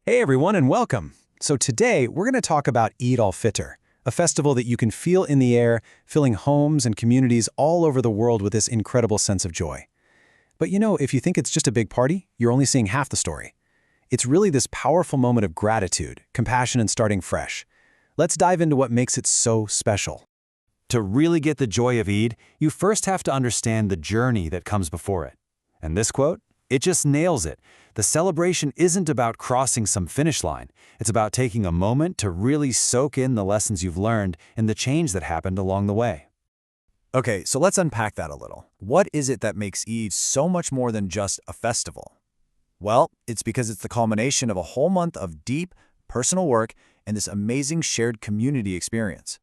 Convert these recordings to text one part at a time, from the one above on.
Hey everyone and welcome. So today we're going to talk about Eid al Fitr, a festival that you can feel in the air, filling homes and communities all over the world with this incredible sense of joy. But if you think it's just a big party, you're only seeing half the story. It's really this powerful moment of gratitude, compassion, and starting fresh. Let's dive into what makes it so special. To really get the joy of Eid, you first have to understand the journey that comes before it. And this quote? It just nails it. The celebration isn't about crossing some finish line. It's about taking a moment to really soak in the lessons you've learned and the change that happened along the way. Okay, so let's unpack that a little. What is it that makes Eid so much more than just a festival? Well, it's because it's the culmination of a whole month of deep, personal work and this amazing shared community experience.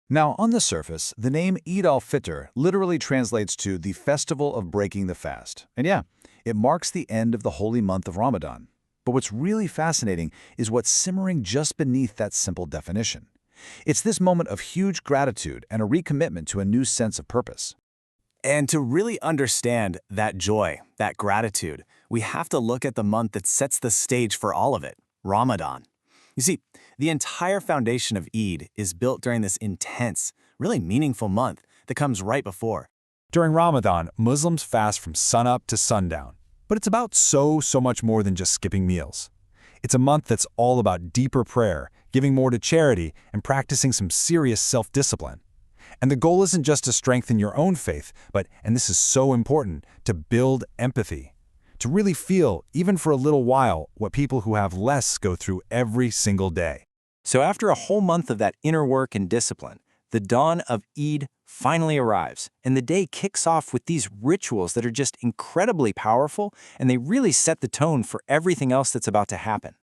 Now, on the surface, the name Eid al Fitr literally translates to the Festival of Breaking the Fast. And yeah, it marks the end of the holy month of Ramadan. But what's really fascinating is what's simmering just beneath that simple definition. It's this moment of huge gratitude and a recommitment to a new sense of purpose. And to really understand that joy, that gratitude, we have to look at the month that sets the stage for all of it, Ramadan. You see, the entire foundation of Eid is built during this intense, really meaningful month that comes right before. During Ramadan, Muslims fast from sunup to sundown. But it's about so much more than just skipping meals. It's a month that's all about deeper prayer, giving more to charity, and practicing some serious self-discipline. And the goal isn't just to strengthen your own faith, but, and this is so important, to build empathy. To really feel, even for a little while, what people who have less go through every single day. So after a whole month of that inner work and discipline, the dawn of Eid finally arrives, and the day kicks off with these rituals that are just incredibly powerful, and they really set the tone for everything else that's about to happen.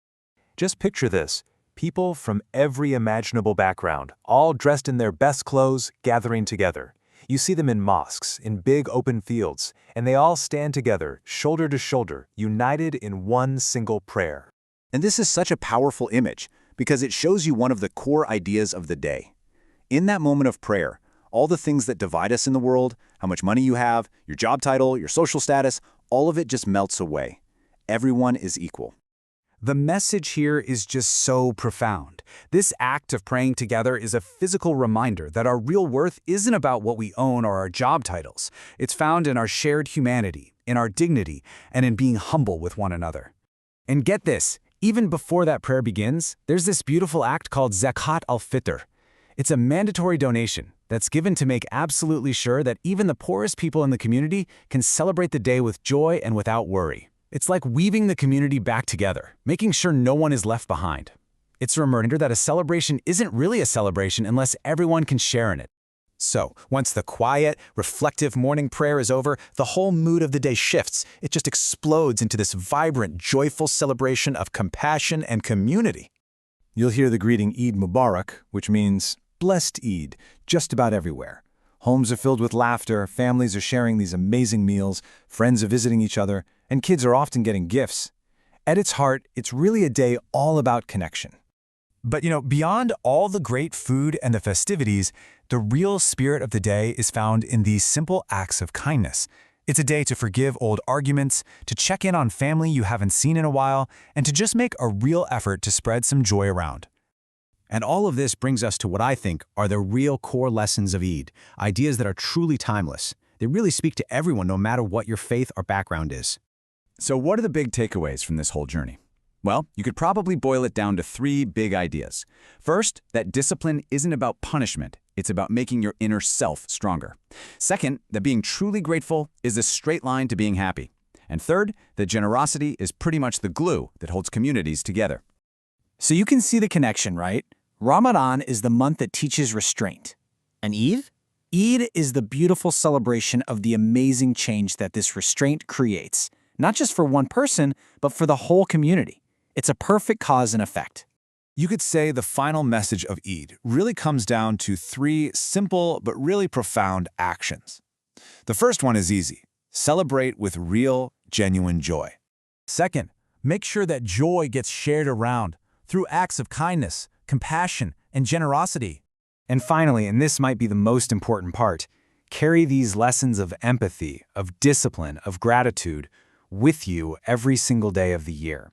Just picture this. People from every imaginable background, all dressed in their best clothes, gathering together. You see them in mosques, in big open fields, and they all stand together, shoulder to shoulder, united in one single prayer. And this is such a powerful image because it shows you one of the core ideas of the day. In that moment of prayer, all the things that divide us in the world, how much money you have, your job title, your social status, all of it just melts away. Everyone is equal. The message here is just so profound. This act of praying together is a physical reminder that our real worth isn't about what we own or our job titles. It's found in our shared humanity, in our dignity, and in being humble with one another. And get this, even before that prayer begins, there's this beautiful act called Zakat al-Fitr. It's a mandatory donation that's given to make absolutely sure that even the poorest people in the community can celebrate the day with joy and without worry. It's like weaving the community back together, making sure no one is left behind. It's a reminder that a celebration isn't really a celebration unless everyone can share in it. So, once the quiet, reflective morning prayer is over, the whole mood of the day shifts. It just explodes into this vibrant, joyful celebration of compassion and community. You'll hear the greeting Eid Mubarak, which means blessed Eid, just about everywhere. Homes are filled with laughter, families are sharing these amazing meals, friends are visiting each other, and kids are often getting gifts. At its heart, it's really a day all about connection. But beyond all the great food and the festivities, the real spirit of the day is found in these simple acts of kindness. It's a day to forgive old arguments, to check in on family you haven't seen in a while, and to just make a real effort to spread some joy around. And all of this brings us to what I think are the real core lessons of Eid, ideas that are truly timeless. They really speak to everyone, no matter what your faith or background is. So what are the big takeaways from this whole journey? Well, you could probably boil it down to 3 big ideas. First, that discipline isn't about punishment. It's about making your inner self stronger. Second, that being truly grateful is a straight line to being happy. And third, that generosity is pretty much the glue that holds communities together. So you can see the connection, right? Ramadan is the month that teaches restraint. And Eid? Eid is the beautiful celebration of the amazing change that this restraint creates. Not just for one person, but for the whole community. It's a perfect cause and effect. You could say the final message of Eid really comes down to 3 simple but really profound actions. The first one is easy. Celebrate with real, genuine joy. Second, make sure that joy gets shared around through acts of kindness, compassion, and generosity. And finally, and this might be the most important part, carry these lessons of empathy, of discipline, of gratitude with you every single day of the year.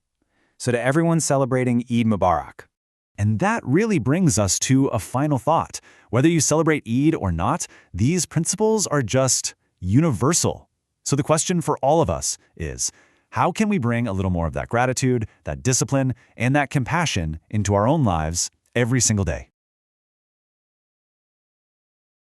So to everyone celebrating Eid Mubarak. And that really brings us to a final thought. Whether you celebrate Eid or not, these principles are just universal. So the question for all of us is, how can we bring a little more of that gratitude, that discipline, and that compassion into our own lives every single day?